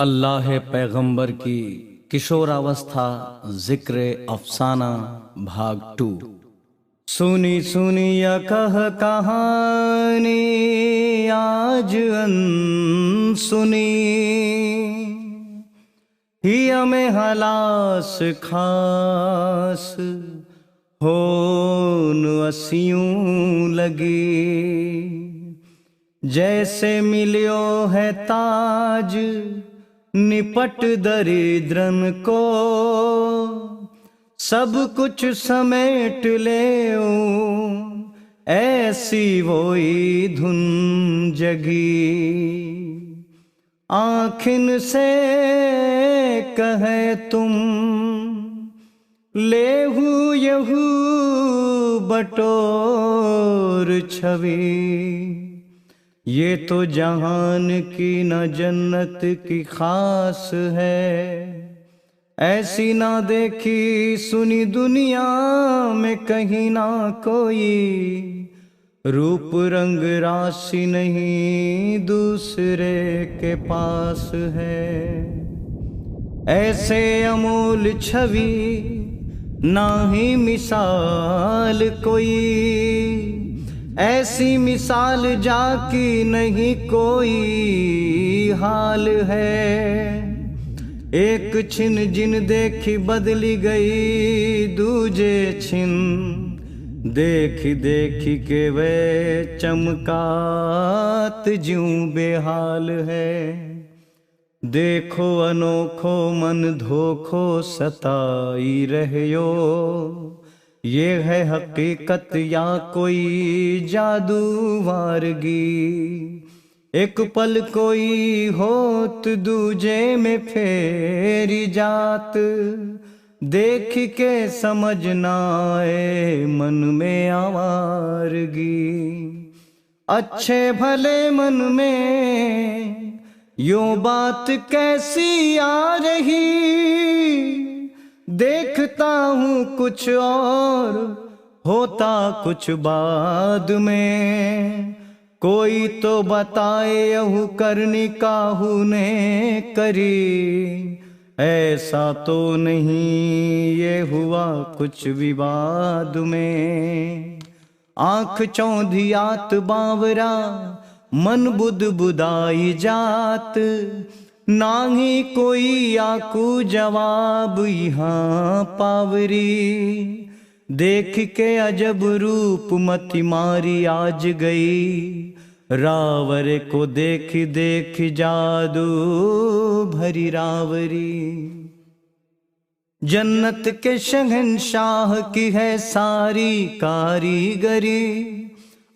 अल्लाह पैगंबर की किशोरावस्था जिक्र अफसाना भाग 2। सुनी सुनी या कह कहानी आज सुनी ही हमें हलास खास होन असियूं लगी। जैसे मिलियो है ताज निपट दरिद्रन को, सब कुछ समेट ले ऐसी वही धुन जगी। आँखिन से कहे तुम लेहू यहू बटोर छवि। ये तो जहान की न जन्नत की खास है, ऐसी ना देखी सुनी दुनिया में कहीं ना कोई। रूप रंग राशि नहीं दूसरे के पास है, ऐसे अमूल छवि ना ही मिसाल कोई। ऐसी मिसाल जाकी नहीं कोई हाल है। एक छिन जिन देखी बदली गई दूजे छिन, देखी देखी के वे चमकात ज्यों बेहाल है। देखो अनोखो मन धोखो सताई रहियो, ये है हकीकत या कोई जादू वारगी। एक पल कोई होत दूजे में फेरी जात, देख के समझ ना आए मन में आवारगी। अच्छे भले मन में यूं बात कैसी आ रही। देखता हूँ कुछ और होता कुछ बाद में। कोई तो बताए यहू करनी काहू ने करी। ऐसा तो नहीं ये हुआ कुछ विवाद में। आँख चौंधियात बावरा मन बुद बुदाई जात, नाही कोई आकू जवाब यहाँ पावरी। देख के अजब रूप मति मारी आज गई, रावर को देख देख जादू भरी रावरी। जन्नत के शहंशाह की है सारी कारीगरी,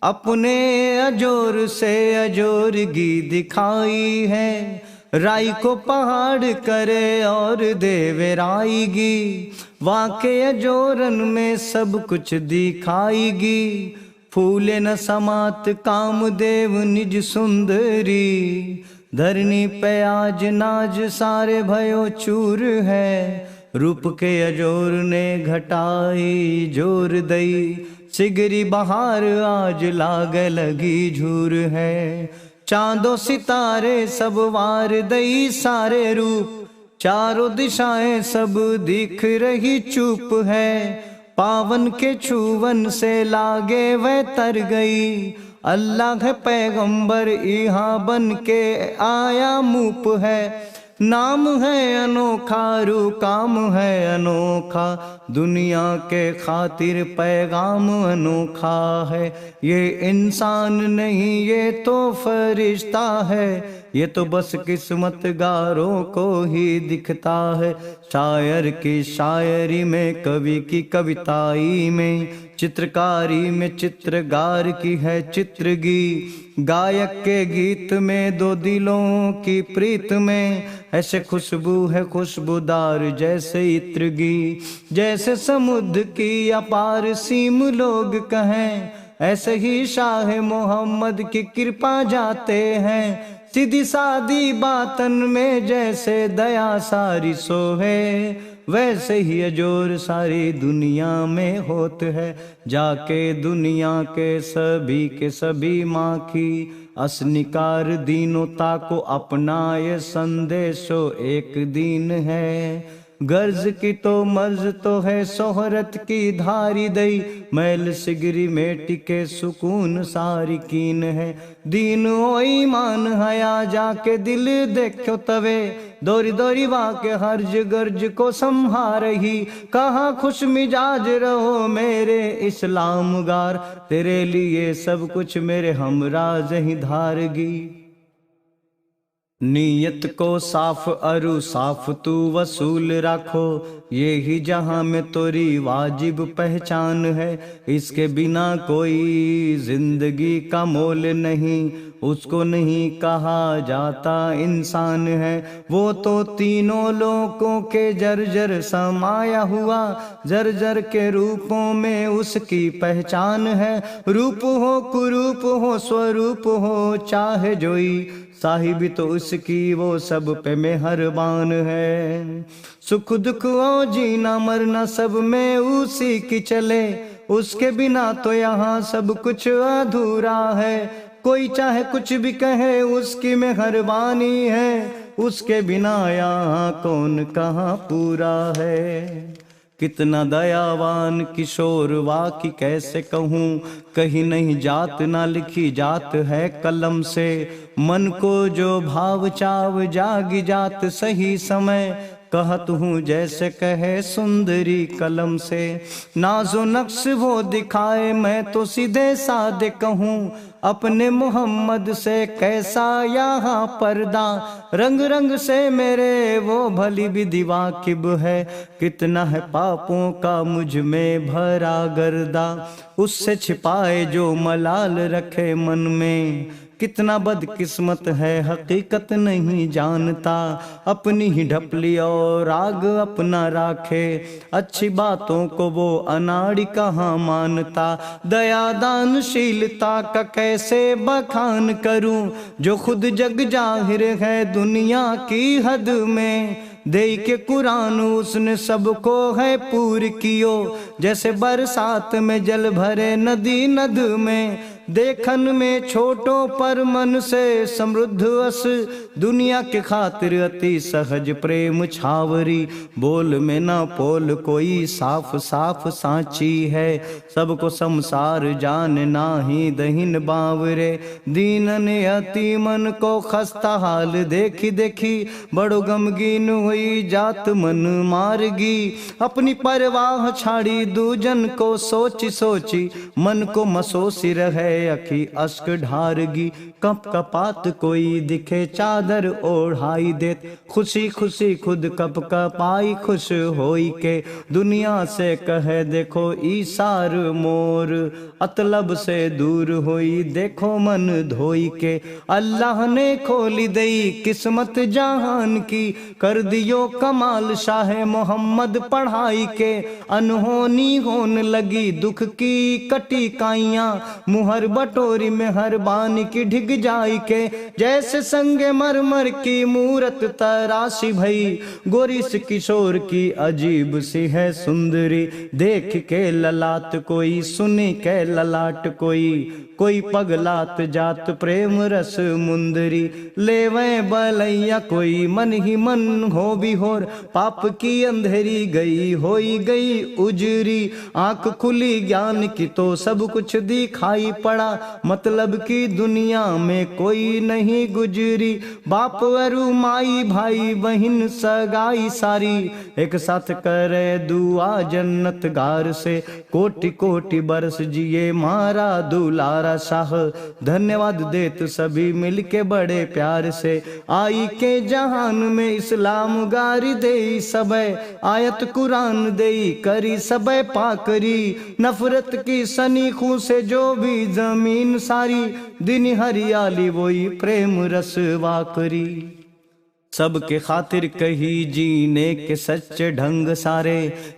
अपने अजोर से अजोरगी दिखाई है। राई को पहाड़ करे और देवे राईगी, वाके अजोरन में सब कुछ दिखाईगी। फूले न समात कामदेव निज सुंदरी, धरनी पे आज नाज सारे भयो चूर है। रूप के अजोर ने घटाई जोर दई, सिगरी बहार आज लाग लगी झूर है। चांदो सितारे सब वार दई सारे रूप, चारों दिशाएं सब दिख रही चुप है। पावन के छुवन से लागे वह तर गई, अल्लाह पैगंबर यहाँ बन के आया मूप है। नाम है अनोखा रू काम है अनोखा, दुनिया के खातिर पैगाम अनोखा है। ये इंसान नहीं ये तो फरिश्ता है, ये तो बस किस्मत गारों को ही दिखता है। शायर की शायरी में, कवि की कविताई में, चित्रकारी में चित्रकार की है चित्रगी। गायक के गीत में दो दिलों की प्रीत में, ऐसे खुशबू है खुशबूदार जैसे इत्रगी। जैसे समुद्र की अपार सीम लोग कहें, ऐसे ही शाह मोहम्मद की कृपा जाते हैं। सीधी सादी बातन में जैसे दया सारी सोहे, वैसे ही अजोर सारी दुनिया में होत है। जाके दुनिया के सभी माखी असनिकार दीनोता को अपनाए संदेशो एक दीन है। गर्ज की तो मर्ज तो है सोहरत की धारी दई, मैल सिगरी में टिके सुकून सारी कीन है। दीन ओ ईमान हया जाके दिल देखो तवे, दोरी दोरी वाके हर्ज गर्ज को संहारही। कहाँ खुश मिजाज रहो मेरे इस्लाम गार, तेरे लिए सब कुछ मेरे हमराज ही धारगी। नीयत को साफ अरु साफ तू वसूल रखो, ये ही जहां में तोरी वाजिब पहचान है। इसके बिना कोई जिंदगी का मोल नहीं, उसको नहीं कहा जाता इंसान है। वो तो तीनों लोकों के जर्जर समाया हुआ, जर्जर के रूपों में उसकी पहचान है। रूप हो कुरूप हो स्वरूप हो चाहे जोई, साहिब तो उसकी वो सब पे मेहरबान है। सुख दुख ओ जीना मरना सब में उसी की चले, उसके बिना तो यहाँ सब कुछ अधूरा है। कोई चाहे कुछ भी कहे उसकी मेहरबानी है, उसके बिना यहाँ कौन कहाँ पूरा है। कितना दयावान किशोर वाकी कैसे कहूँ, कहीं नहीं जात ना लिखी जात है कलम से। मन को जो भाव चाव जागी जात सही समय, कहत हूँ जैसे कहे सुंदरी कलम से। नाजो नक्श वो दिखाए मैं तो सीधे सादे कहूँ, अपने मोहम्मद से कैसा यहाँ पर्दा। रंग रंग से मेरे वो भली विधि वाकिब है, कितना है पापों का मुझ में भरा गर्दा। उससे छिपाए जो मलाल रखे मन में, कितना बदकिस्मत है हकीकत नहीं जानता। अपनी ही ढपली और आग अपना राखे, अच्छी बातों को वो अनाड़ी कहाँ मानता। दया दानशीलता का कैसे बखान करूं, जो खुद जग जाहिर है दुनिया की हद में। दे के कुरान उसने सबको है पूर कियो, जैसे बरसात में जल भरे नदी नद में। देखन में छोटों पर मन से समृद्ध अस, दुनिया के खातिर अति सहज प्रेम छावरी। बोल में ना पोल कोई साफ साफ सांची है, सबको संसार जान नाही दहिन बावरे। दीनन अति मन को खस्ता हाल देखी देखी, बड़ो गमगीन हुई जात मन मारगी। अपनी परवाह छाड़ी दूजन को सोची सोची, मन को मसोसी रहे अखी अश्क ढारगी। कप कपात कोई दिखे चादर ओढ़ाई देत, खुशी खुशी खुद कप कपाई खुश होई के। दुनिया से कहे देखो ईसार मोर, अतलब से दूर होई देखो मन धोई के। अल्लाह ने खोली दई किस्मत जहान की, कर दियो कमाल शाह मोहम्मद पढ़ाई के। अनहोनी होने लगी दुख की कटी काइयां, मुहर बटोरी मेहरबानी की ढिग जाई के। जैसे संगे मरमर की मूरत तराशी भई, गोरी से किशोर की अजीब सी है सुंदरी। देख के ललाट कोई सुनी के ललाट कोई पगलात जात प्रेम रस मुंदरी। लेवे बलैया कोई मन ही मन हो भी होर, पाप की अंधेरी गई होई गई उजरी। आंख खुली ज्ञान की तो सब कुछ दिखाई पड़ा, मतलब की दुनिया में कोई नहीं गुजरी। बाप अरु माई भाई बहन सगाई सारी, एक साथ करे दुआ जन्नत गार से। कोटि कोटि बरस जिए मारा दुलारा शाह, धन्यवाद देत सभी मिलके बड़े प्यार से। आई के जहान में इस्लाम गारी दे सबे, आयत कुरान दे करी सबे पाकरी। नफरत की सनीखों से जो भी जमीन सारी, दिन हरियाली वही प्रेम रस वाकरी। सबके खातिर कही जीने के सच्चे ढंग सारे,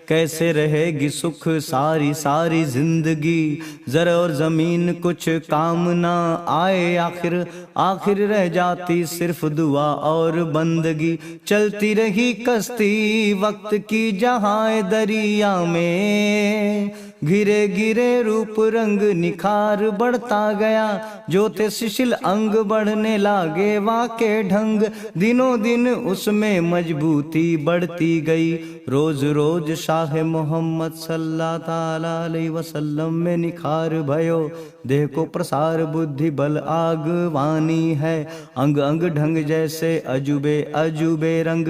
कैसे रहेगी सुख सारी सारी जिंदगी। जरा और जमीन कुछ काम ना आए आखिर, आखिर रह जाती सिर्फ दुआ और बंदगी। चलती रही कश्ती वक्त की जहां दरिया में, घिरे घिरे रूप रंग निखार बढ़ता गया, जो थे शिशिल अंग बढ़ने लागे वाके ढंग, दिनों दिन उसमें मजबूती बढ़ती गई। रोज रोज शाह मोहम्मद सल्लल्लाहु ताला अलैहि वसल्लम में निखार भयो, देह को प्रसार बुद्धि बल आगवानी है, अंग अंग ढंग जैसे अजूबे अजूबे रंग,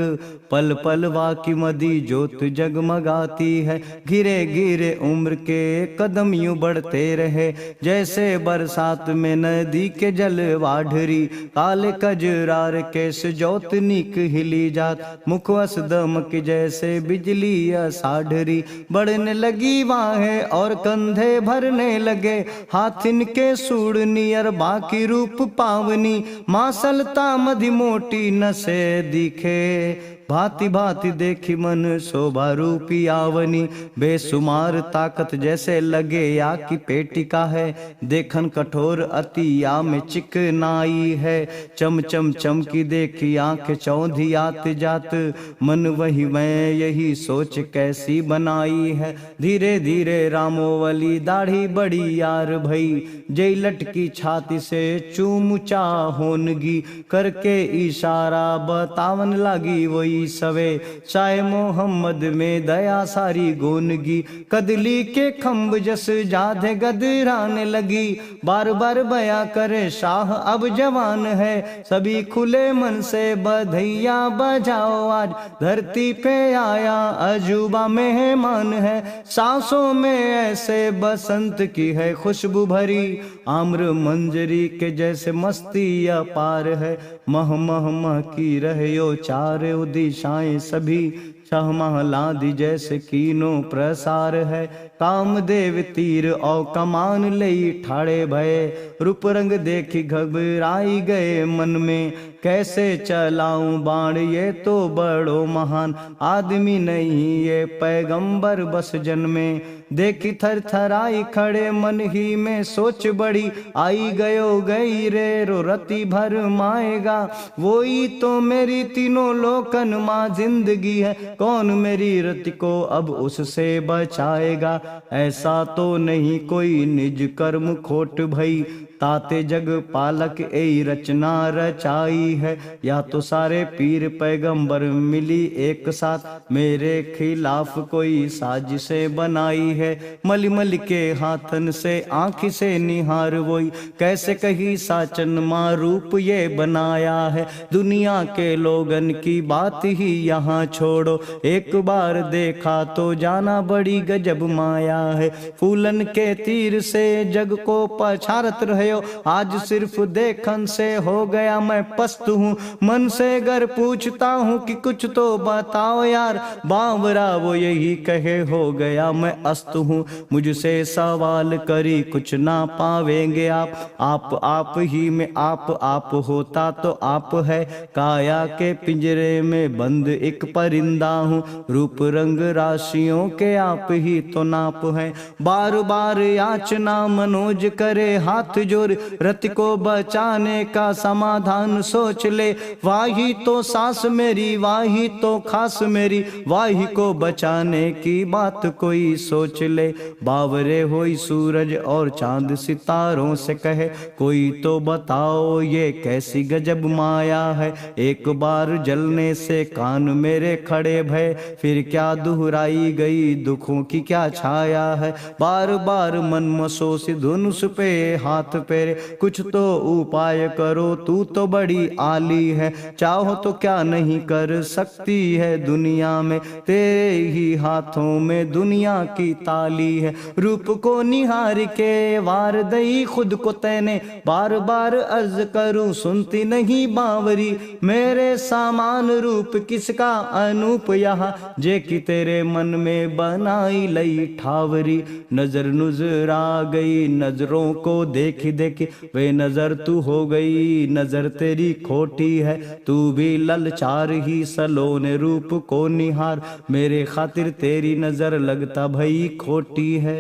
पल पल वाकी मदी ज्योत जगमगाती है। घिरे घिरे उम्र के कदम यूं बढ़ते रहे, जैसे बरसात में नदी के जल वाढरी, काले कजरार केस ज्योत निक हिली जात, मुखवस दमक जैसे बिजली साढ़री, बढ़ने लगी वाहें और कंधे भरने लगे, हाथिन के सूड़ नियर बाकी रूप पावनी, मासलता मधि मोटी नसे दिखे, भांति भांति देखी मन शोभा रूपी आवनी, बेसुमार ताकत जैसे लगे या की पेटिका है, देखन कठोर अति या में चिकनाई है, चम चम चमकी देखी आंख चौंधी आत जात, मन वही मैं यही सोच कैसी बनाई है। धीरे धीरे रामोवली दाढ़ी बड़ी यार भई, जय लटकी छाती से चूमुचा होनगी, करके इशारा बतावन लागी वही सवे, चाहे मोहम्मद में दया सारी गोनगी, कदली के खम्ब जस जाधे गदराने लगी, बार बार बया करे शाह अब जवान है, सभी खुले मन से बधैया बजाओ, आज धरती पे आया अजूबा मेहमान है, सांसों में ऐसे बसंत की है खुशबू भरी, आम्र मंजरी के जैसे मस्ती अपार है, मह मह मह की रहो चारे दिशाएं सभी, छह महलादी जैसे कीनो प्रसार है, कामदेव तीर और कमान लई ठाड़े भये, रूप रंग देखी घबराई गए मन में, कैसे चलाऊं बाण ये तो बड़ो महान आदमी नहीं ये पैगंबर बस जन्मे, देखी थर थराई खड़े मन ही में सोच बड़ी, आई गयो गई रे रो रति भर माएगा, वही तो मेरी तीनों लोकन माँ जिंदगी है, कौन मेरी रति को अब उससे बचाएगा, ऐसा तो नहीं कोई निज कर्म खोट भई, ताते जग पालक ए रचना रचाई है, या तो सारे पीर पैगंबर मिली एक साथ, मेरे खिलाफ कोई साजिशें बनाई है, मल मल के हाथन से आँख से निहार वही, कैसे कही साचन माँ रूप ये बनाया है, दुनिया के लोगन की बात ही यहाँ छोड़ो, एक बार देखा तो जाना बड़ी गजब माया है, फूलन के तीर से जग को पछारत रहे, आज सिर्फ देखन से हो गया मैं पस्त हूँ, मन से गर पूछता हूँ कि कुछ तो बताओ यार, बावरा वो यही कहे हो गया मैं अस्त हूँ, मुझसे सवाल करी कुछ ना पावेंगे आप ही में आप होता तो आप है, काया के पिंजरे में बंद एक परिंदा हूँ, रूप रंग राशियों के आप ही तो नाप है, बार बार याचना मनोज करे हाथ जोर, रति को बचाने का समाधान सोच ले, वाही तो सास मेरी वाही तो खास मेरी, वाही को बचाने की बात कोई सोच ले, बावरे होई सूरज और चांद सितारों से कहे, कोई तो बताओ ये कैसी गजब माया है, एक बार जलने से कान मेरे खड़े भय, फिर क्या दुहराई गई दुखों की क्या छाया है, बार बार मन मसोसी धुनुष पे हाथ पेरे, कुछ तो उपाय करो तू तो बड़ी आली है, चाहो तो क्या नहीं कर सकती है दुनिया में, तेरे ही हाथों में दुनिया की ताली है, रूप को निहार के वार दई खुद को तैने, बार बार अर्ज करूं सुनती नहीं बावरी, मेरे सामान रूप किसका अनूप यहाँ, जे कि तेरे मन में बनाई लई ठावरी, नजर नुजर आ गई नजरों को देखी देखी, वे नजर तू हो गई नजर तेरी खोटी है, तू भी ललचार ही सलोने रूप को निहार, मेरे खातिर तेरी नजर लगता भई खोटी है,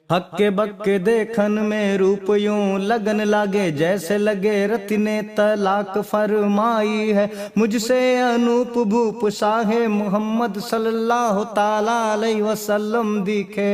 हक्के बक्के देखन में रूप यूं लगन लागे, जैसे लगे रति ने तलाक फरमाई है, मुझसे अनूप भूप शाहे मोहम्मद सल्लल्लाहु ताला अलैहि वसल्लम दिखे,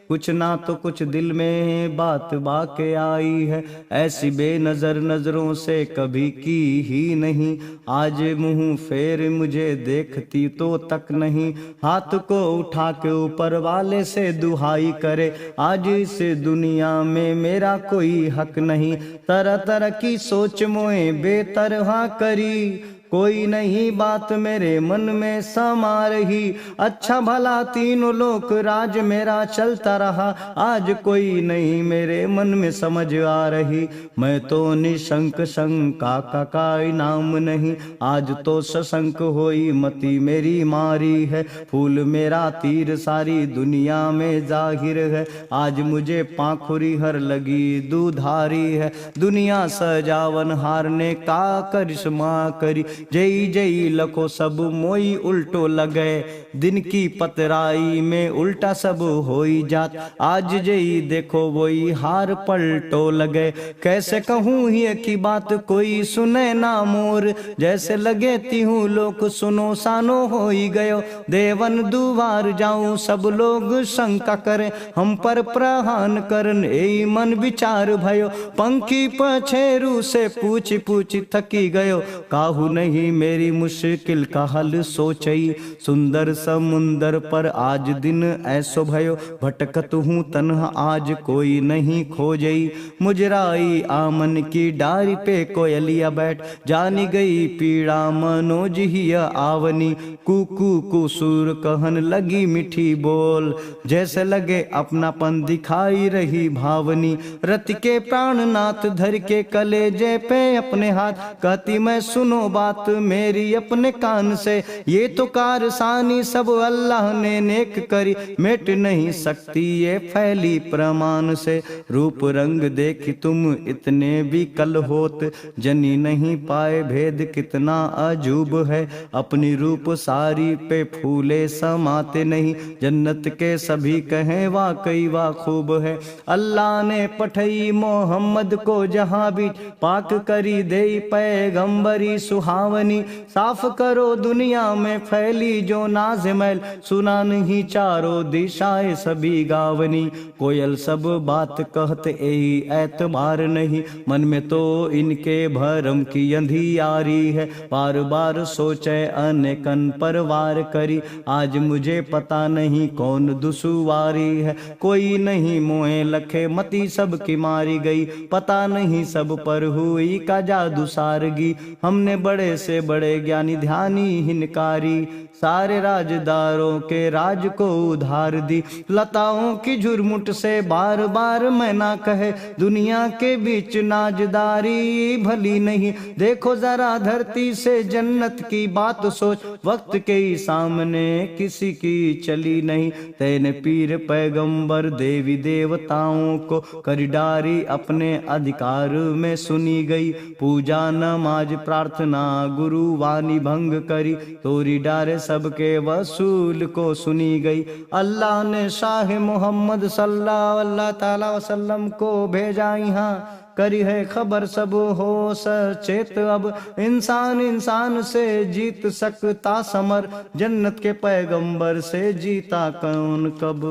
कुछ ना तो कुछ दिल में बात बाके आई है, ऐसी बेनजर नजरों से कभी की ही नहीं। आज मुंह फेर मुझे देखती तो तक नहीं, हाथ को उठा के ऊपर वाले से दुहाई करे, आज इस दुनिया में मेरा कोई हक नहीं। तरह तरह की सोच मोए बेतरहा करी, कोई नहीं बात मेरे मन में समा रही। अच्छा भला तीनों लोक राज मेरा चलता रहा, आज कोई नहीं मेरे मन में समझ आ रही। मैं तो निशंक शंका का कोई नाम नहीं, आज तो सशंक होई मती मेरी मारी है। फूल मेरा तीर सारी दुनिया में जाहिर है, आज मुझे पाखुरी हर लगी दुधारी है। दुनिया सजावन हारने का करिश्मा करी, जय जय लखो सब मोई उल्टो लगे। दिन की पतराई में उल्टा सब होई जात, आज जय देखो वही हार पलटो लगे। कैसे कहूँ ये की बात कोई सुने ना मोर, जैसे लगे तिहूँ लोग सुनो सानो होई गयो। देवन दुवार जाऊं सब लोग शंका करे, हम पर प्रहान करन ए मन विचार भयो। पंखी पछेरू से पूछ पूछ थकी गयो, काहू नहीं मेरी मुश्किल का हल सोचई। सुंदर समुंदर पर आज दिन ऐसो भयो, भटकत हूँ तन्हा आज कोई नहीं खोजई। मुजराई आमन की डारी पे कोयलिया बैठ, जानी गई पीड़ा मनोज ही आवनी। कुकू कुसूर कहन लगी मीठी बोल, जैसे लगे अपनापन दिखाई रही भावनी। रति के प्राणनाथ धर के कलेजे पे अपने हाथ, कहती मैं सुनो बात मेरी अपने कान से। ये तो कारसानी सब अल्लाह ने नेक करी, मिट नहीं सकती ये फैली प्रमाण से। रूप रंग देखी तुम इतने भी कल होत, जनी नहीं पाए भेद कितना अजूब है। अपनी रूप सारी पे फूले समाते नहीं, जन्नत के सभी कहें वाकई वाह खूब है। अल्लाह ने पठई मोहम्मद को जहां भी, पाक करी दे पैगंबरी सुहावनी। साफ करो दुनिया में फैली जो नाज मैल, सुना नहीं चारों दिशाएं सभी गावनी। कोयल सब बात कहते यही एतबार नहीं, मन में तो इनके भरम की अंधियारी है। बार बार सोचे अनेकन पर वार करी, आज मुझे पता नहीं कौन दुसुवारी है। कोई नहीं मोए लखे मती सबकी मारी गई, पता नहीं सब पर हुई का जादू सारगी। हमने बड़े से बड़े ज्ञानी ध्यानी हिनकारी, सारे राजदारों के राज को उधार दी। लताओं की झुरमुट से बार बार मैं ना कहे, दुनिया के बीच नाजदारी भली नहीं। देखो जरा धरती से जन्नत की बात सोच, वक्त के ही सामने किसी की चली नहीं। तेने पीर पैगंबर देवी देवताओं को कर डारी, अपने अधिकार में सुनी गई। पूजा नमाज प्रार्थना गुरु वाणी भंग करी, तोरी डारे सबके वसूल को सुनी गई। अल्लाह ने शाह मोहम्मद सल्लल्लाहु अलैहि वसल्लम को भेजा यहाँ, करी है खबर सब हो सचेत। अब इंसान इंसान से जीत सकता समर, जन्नत के पैगंबर से जीता कौन कब।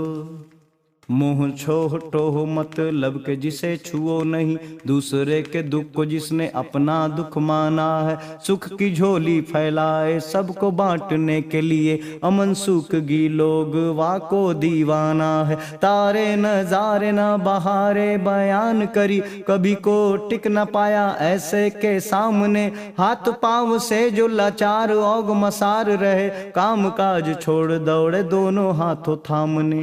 मुँह छोटो हो मतलब के जिसे छुओ नहीं, दूसरे के दुख को जिसने अपना दुख माना है। सुख की झोली फैलाए सबको बांटने के लिए, अमन सुख की लोग वाको दीवाना है। तारे नजारे न बहारे बयान करी, कभी को टिक न पाया ऐसे के सामने। हाथ पाँव से जो लाचार औग मसार रहे, काम काज छोड़ दौड़े दोनों हाथों थामने।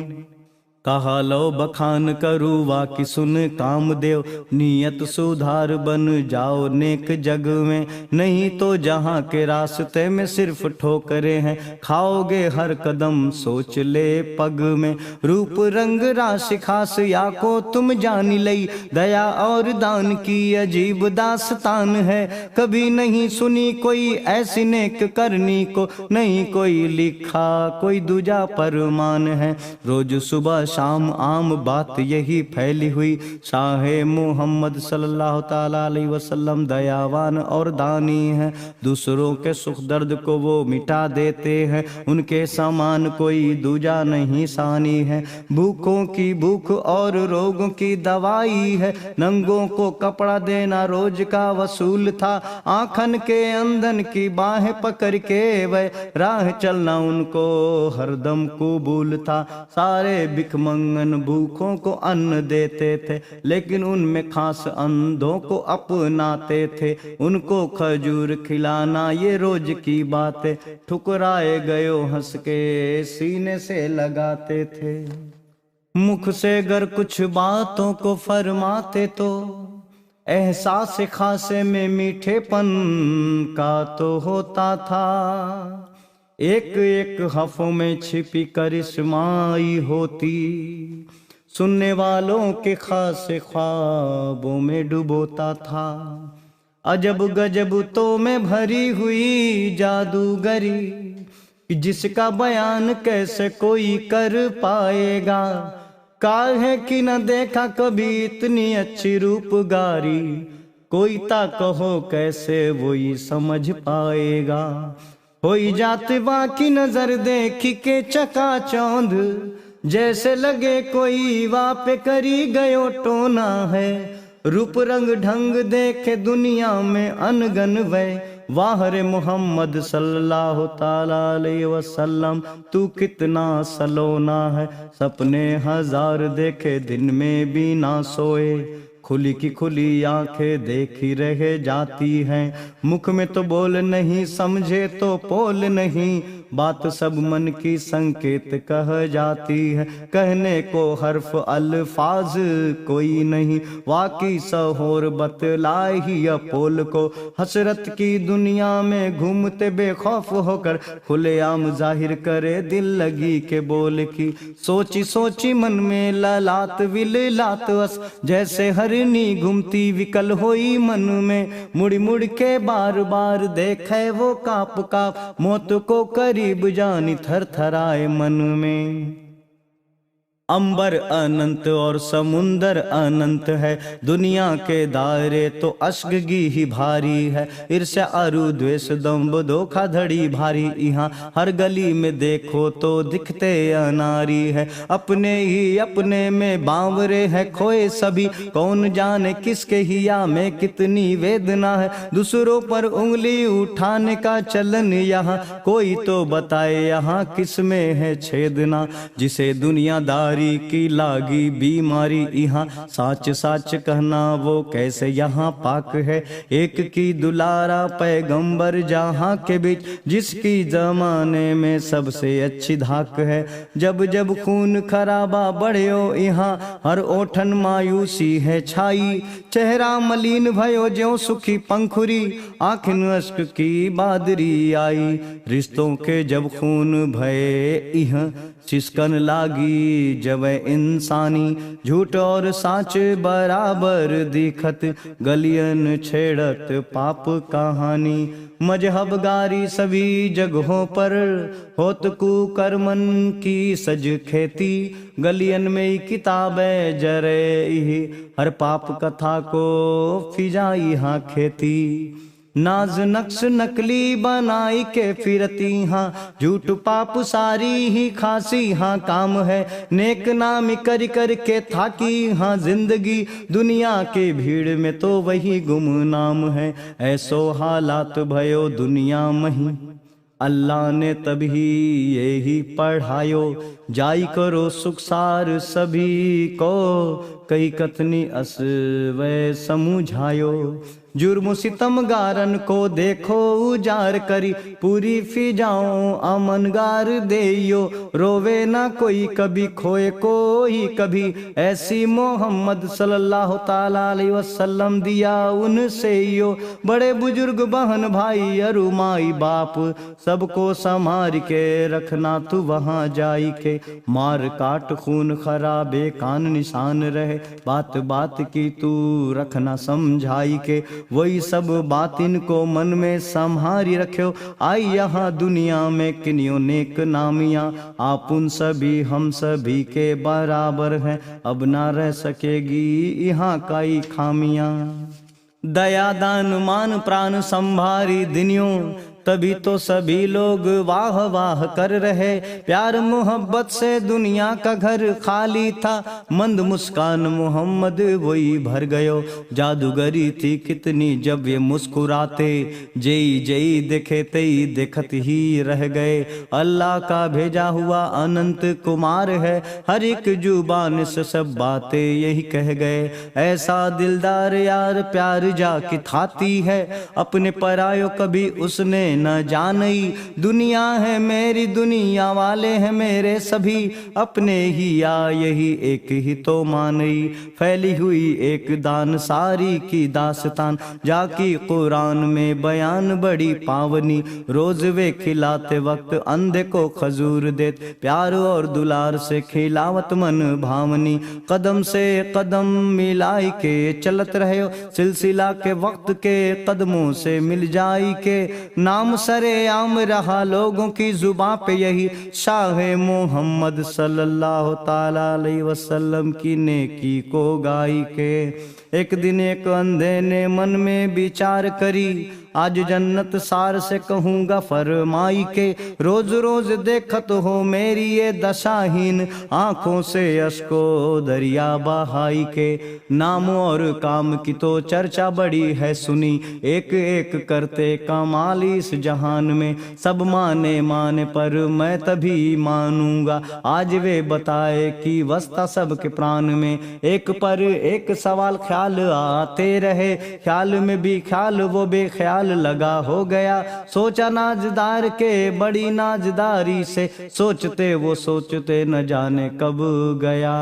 कहा लो बखान करूँ वाकि सुन कामदेव, नियत सुधार बन जाओ नेक जग में। नहीं तो जहाँ के रास्ते में सिर्फ ठोकरे हैं, खाओगे हर कदम सोच ले पग में। रूप रंग राशि खास या को तुम जानी लई, दया और दान की अजीब दास्तान है। कभी नहीं सुनी कोई ऐसी नेक करनी को, नहीं कोई लिखा कोई दूजा परमान है। रोज सुबह शाम आम बात यही फैली हुई। शाहे मोहम्मद सल्लल्लाहु ताला अलैहि वसल्लम दयावान और दानी हैं, दूसरों के सुख दर्द को वो मिटा देते हैं, उनके समान कोई दूजा नहीं सानी है। भूखों की भूख और रोगों की दवाई है, नंगों को कपड़ा देना रोज का वसूल था, आंखन के अंधन की बाहें पकड़ के वह राह चलना उनको हरदम कबूल था। सारे भिखमंगन भूखों को अन्न देते थे, लेकिन उनमें खास अंधों को अपनाते थे, उनको खजूर खिलाना ये रोज की बातें, ठुकराए गयो हंस के सीने से लगाते थे। मुख से अगर कुछ बातों को फरमाते तो एहसास खासे में मीठेपन का तो होता था, एक एक हफ़ों में छिपी करिश्माई होती, सुनने वालों के खासे ख्वाबों में डुबोता था। अजब गजब तो में भरी हुई जादूगरी, जिसका बयान कैसे कोई कर पाएगा, काहे कि न देखा कभी इतनी अच्छी रूपगारी, कोई ता कहो कैसे वही समझ पाएगा। होई जाते बाकी नजर देखी के चकाचौंध, जैसे लगे कोई वापे करी गयो टोना है, रूप रंग ढंग देखे दुनिया में अनगन वह, वाह रे मोहम्मद सल्लल्लाहु ताला अलैहि वसल्लम, तू कितना सलोना है। सपने हजार देखे दिन में भी ना सोए, खुली की खुली आंखें देखी रह जाती हैं, मुख में तो बोल नहीं समझे तो पोल नहीं, बात सब मन की संकेत कह जाती है, कहने को हर्फ अल्फाज कोई नहीं, वाकई सहोर बतलाए ही अपोल को, हसरत की दुनिया में घूमते बेखौफ होकर, खुलेआम जाहिर करे दिल लगी के बोल की, सोची सोची मन में ललात विल लात वस, जैसे हरनी घूमती विकल होई मन में, मुड़ मुड़ के बार बार देखे वो काप काप, मौत को करीब जानी थर थराए मन में। अंबर अनंत और समुंदर अनंत है, दुनिया के दायरे तो अश्गी ही भारी है, ईर्ष्या अरु द्वेष दंभ धोखाधड़ी भारी, यहाँ हर गली में देखो तो दिखते अनारी है, अपने ही अपने में बावरे है खोए सभी, कौन जाने किसके हिया में कितनी वेदना है, दूसरों पर उंगली उठाने का चलन यहाँ, कोई तो बताए यहाँ किस में है छेदना, जिसे दुनियादार की लागी बीमारी यहाँ, साच साच कहना वो कैसे यहाँ पाक है, एक की दुलारा पैगंबर जहाँ के बीच, जिसकी जमाने में सबसे अच्छी धाक है, जब जब खून खराबा बढ़्यो यहाँ, हर ओठन मायूसी है छाई, चेहरा मलिन भयो ज्यों सुखी पंखुरी, आँखिन अश्क की बादरी आई, रिश्तों के जब खून भये इह सिसकन लागी जब इंसानी, झूठ और साच बराबर दिखत, गलियन छेड़त पाप कहानी, मजहब गारी सभी जगहों पर, होत कुकर्मन की सज खेती, गलियन में किताबें जरे, हर पाप कथा को फिजाई हाँ खेती, नाज नक्श नकली बनाई के फिरती हाँ, झूठ पाप सारी ही खासी हाँ काम है, नेक नाम कर कर के थाकी हाँ जिंदगी, दुनिया के भीड़ में तो वही गुमनाम है, ऐसो हालात भयो दुनिया मही, अल्लाह ने तभी यही पढ़ायो, जाई करो सुखसार सभी को, कई कतनी अस वै समझायो, जुर्म सितम गारन को देखो उजार करी, पूरी फिजाओ अमनगार देयो, रोवे ना कोई कभी खोए कोई कभी, ऐसी मोहम्मद सल्लल्लाहु ताला अलैहि वसल्लम दिया उनसे यो, बड़े बुजुर्ग बहन भाई अरु माई बाप, सबको संभार के रखना तू वहाँ जाई के, मार काट खून खराबे कान निशान रहे, बात बात की तू रखना समझाई के, वही सब बात इनको मन में संभारी रखो। आई यहाँ दुनिया में किन्यों नेक नामियाँ, आप उन सभी हम सभी के बराबर हैं, अब ना रह सकेगी यहाँ काई खामियाँ। दया दान मान प्राण संभारी दिनियों, तभी तो सभी लोग वाह वाह कर रहे। प्यार मोहब्बत से दुनिया का घर खाली था, मंद मुस्कान मोहम्मद वही भर गयो। जादूगरी थी कितनी जब ये मुस्कुराते, जई जई देखे तई देखत ही रह गए। अल्लाह का भेजा हुआ अनंत कुमार है, हर एक जुबान से सब बातें यही कह गए। ऐसा दिलदार यार प्यार जाके थाती है, अपने परायो कभी उसने न जानई। दुनिया है मेरी दुनिया वाले हैं मेरे सभी, अपने ही या यही एक ही तो मानई। फैली हुई एक दान सारी की दास्तान, जाकी कुरान में बयान बड़ी पावनी। रोज वे खिलाते वक्त अंधे को खजूर देते, प्यार और दुलार से खिलावत मन भावनी। कदम से कदम मिलाई के चलत रहे, सिलसिला के वक्त के कदमों से मिल जाई के। नाम सरे आम रहा लोगों की जुबां पे यही, शाह मोहम्मद सल्लल्लाहु ताला अलैहि वसल्लम की नेकी को गाई के। एक दिन एक अंधे ने मन में विचार करी, आज जन्नत सार से कहूँगा फरमाई के। रोज रोज देखत हो मेरी ये दशाहीन, आंखों से अश्को दरिया बहाई के। नाम और काम की तो चर्चा बड़ी है सुनी, एक एक करते कमाल इस जहान में। सब माने माने पर मैं तभी मानूंगा, आज वे बताए कि वस्ता सबके प्राण में। एक पर एक सवाल ख्याल आते रहे, ख्याल में भी ख्याल वो बेख्याल लगा हो गया। सोचा नाजदार के बड़ी नाजदारी से, सोचते वो सोचते न जाने कब गया।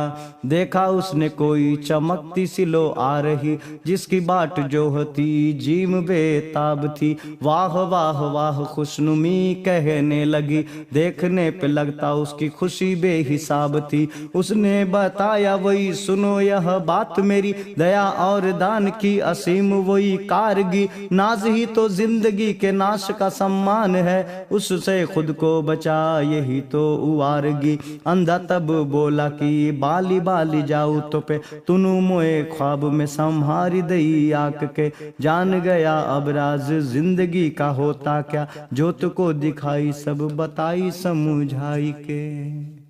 देखा उसने कोई चमकती सी लो आ रही, जिसकी बाट जो होती जीम बेताब थी। वाह वाह वाह खुशनुमी कहने लगी, देखने पे लगता उसकी खुशी बेहिसाब थी। उसने बताया वही सुनो यह बात मेरी, दया और दान की असीम वही कारगी। नाज ही तो जिंदगी के नाश का सम्मान है, उससे खुद को बचा यही तो उवारगी। अंधा तब बोला कि बाली बाली जाऊ तो पे, तुनु मोए ख्वाब में संहारी दई आक के। जान गया अब राज जिंदगी का होता क्या, जोत को दिखाई सब बताई समझाई के।